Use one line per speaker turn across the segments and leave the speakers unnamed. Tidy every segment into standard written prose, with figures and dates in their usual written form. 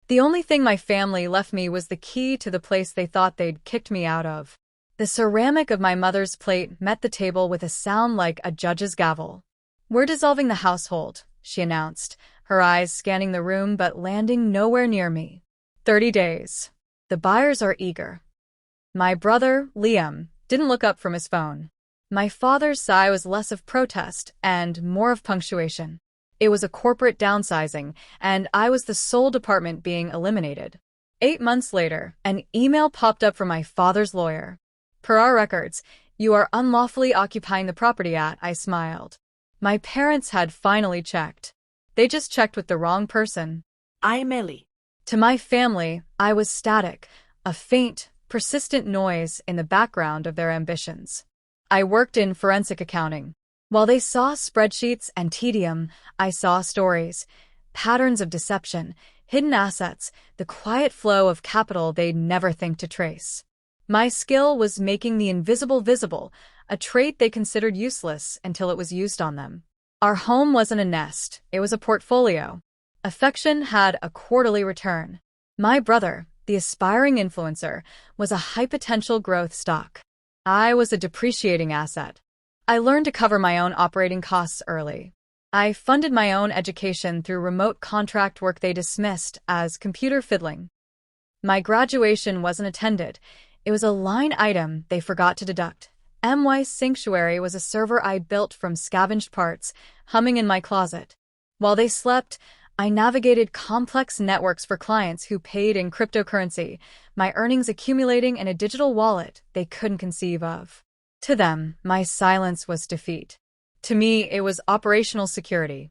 The only thing my family left me was the key to the place they thought they'd kicked me out of. The ceramic of my mother's plate met the table with a sound like a judge's gavel. "We're dissolving the household," she announced, her eyes scanning the room but landing nowhere near me. 30 days. The buyers are eager. My brother, Liam, didn't look up from his phone. My father's sigh was less of protest and more of punctuation. It was a corporate downsizing, and I was the sole department being eliminated. 8 months later, an email popped up from my father's lawyer. "Per our records, you are unlawfully occupying the property at," I smiled. My parents had finally checked. They just checked with the wrong person.
I'm Ellie.
To my family, I was static, a faint, persistent noise in the background of their ambitions. I worked in forensic accounting. While they saw spreadsheets and tedium, I saw stories, patterns of deception, hidden assets, the quiet flow of capital they'd never think to trace. My skill was making the invisible visible, a trait they considered useless until it was used on them. Our home wasn't a nest, it was a portfolio. Affection had a quarterly return. My brother, the aspiring influencer, was a high-potential growth stock. I was a depreciating asset. I learned to cover my own operating costs early. I funded my own education through remote contract work they dismissed as computer fiddling. My graduation wasn't attended. It was a line item they forgot to deduct. My sanctuary was a server I built from scavenged parts, humming in my closet. While they slept, I navigated complex networks for clients who paid in cryptocurrency, my earnings accumulating in a digital wallet they couldn't conceive of. To them, my silence was defeat. To me, it was operational security.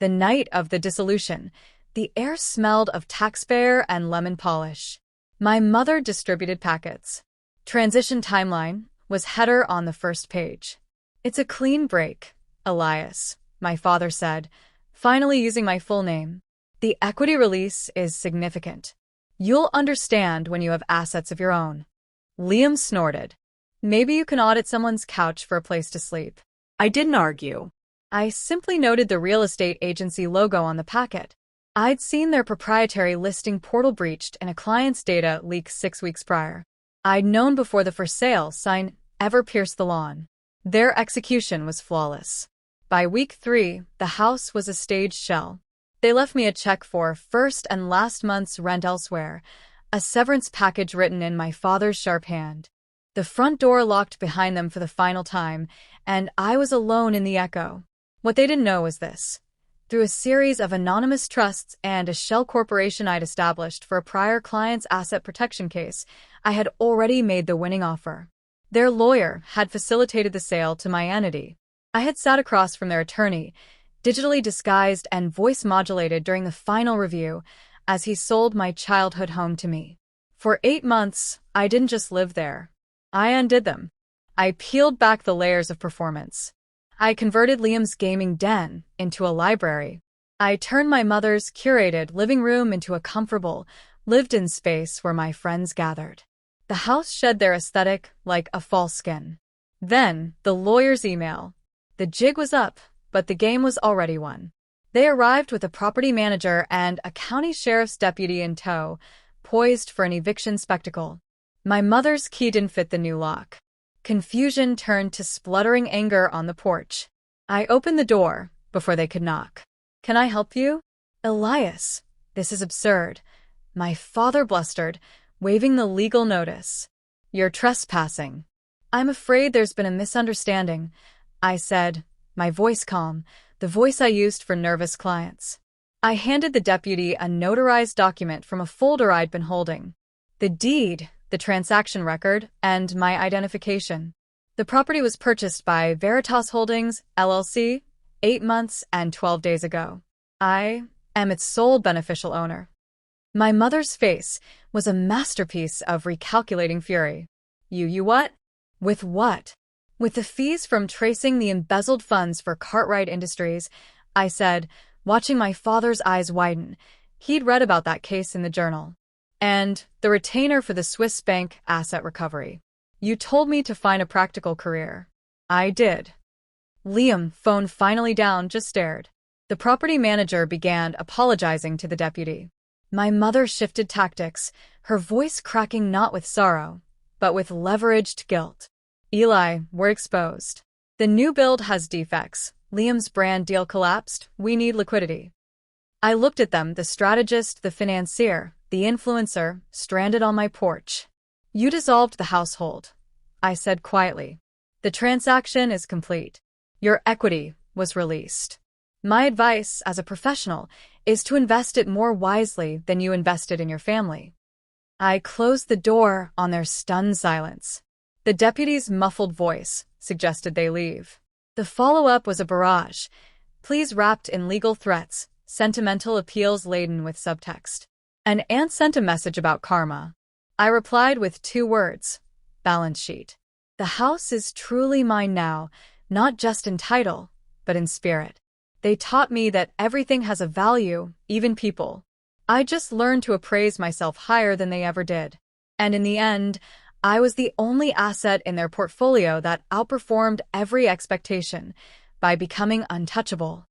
The night of the dissolution, the air smelled of taxpayer and lemon polish. My mother distributed packets. Transition timeline was header on the first page. "It's a clean break, Elias," my father said, finally using my full name. "The equity release is significant. You'll understand when you have assets of your own." Liam snorted. "Maybe you can audit someone's couch for a place to sleep."
I didn't argue.
I simply noted the real estate agency logo on the packet. I'd seen their proprietary listing portal breached and a client's data leaked 6 weeks prior. I'd known before the for sale sign ever pierced the lawn. Their execution was flawless. By week 3, the house was a staged shell. They left me a check for first and last month's rent elsewhere, a severance package written in my father's sharp hand. The front door locked behind them for the final time, and I was alone in the echo. What they didn't know was this. Through a series of anonymous trusts and a shell corporation I'd established for a prior client's asset protection case, I had already made the winning offer. Their lawyer had facilitated the sale to my entity. I had sat across from their attorney, digitally disguised and voice modulated during the final review, as he sold my childhood home to me. For 8 months, I didn't just live there. I undid them. I peeled back the layers of performance. I converted Liam's gaming den into a library. I turned my mother's curated living room into a comfortable, lived-in space where my friends gathered. The house shed their aesthetic like a false skin. Then, the lawyer's email. The jig was up, but the game was already won. They arrived with a property manager and a county sheriff's deputy in tow, poised for an eviction spectacle. My mother's key didn't fit the new lock. Confusion turned to spluttering anger on the porch. I opened the door before they could knock. "Can I help you?" "Elias, this is absurd," my father blustered, waving the legal notice. "You're trespassing." "I'm afraid there's been a misunderstanding," I said, my voice calm, the voice I used for nervous clients. I handed the deputy a notarized document from a folder I'd been holding. The deed, the transaction record, and my identification. The property was purchased by Veritas Holdings, LLC, 8 months and 12 days ago. I am its sole beneficial owner. My mother's face was a masterpiece of recalculating fury. You what? With what? With the fees from tracing the embezzled funds for Cartwright Industries, I said, watching my father's eyes widen. He'd read about that case in the journal. And the retainer for the Swiss bank asset recovery. You told me to find a practical career. I did. Liam, phone finally down, just stared. The property manager began apologizing to the deputy. My mother shifted tactics, her voice cracking not with sorrow, but with leveraged guilt. Eli, we're exposed. The new build has defects. Liam's brand deal collapsed. We need liquidity. I looked at them, the strategist, the financier, the influencer, stranded on my porch. You dissolved the household, I said quietly. The transaction is complete. Your equity was released. My advice, as a professional, is to invest it more wisely than you invested in your family. I closed the door on their stunned silence. The deputy's muffled voice suggested they leave. The follow-up was a barrage, pleas wrapped in legal threats, sentimental appeals laden with subtext. An aunt sent a message about karma. I replied with 2 words: balance sheet. The house is truly mine now, not just in title, but in spirit. They taught me that everything has a value, even people. I just learned to appraise myself higher than they ever did. And in the end, I was the only asset in their portfolio that outperformed every expectation by becoming untouchable.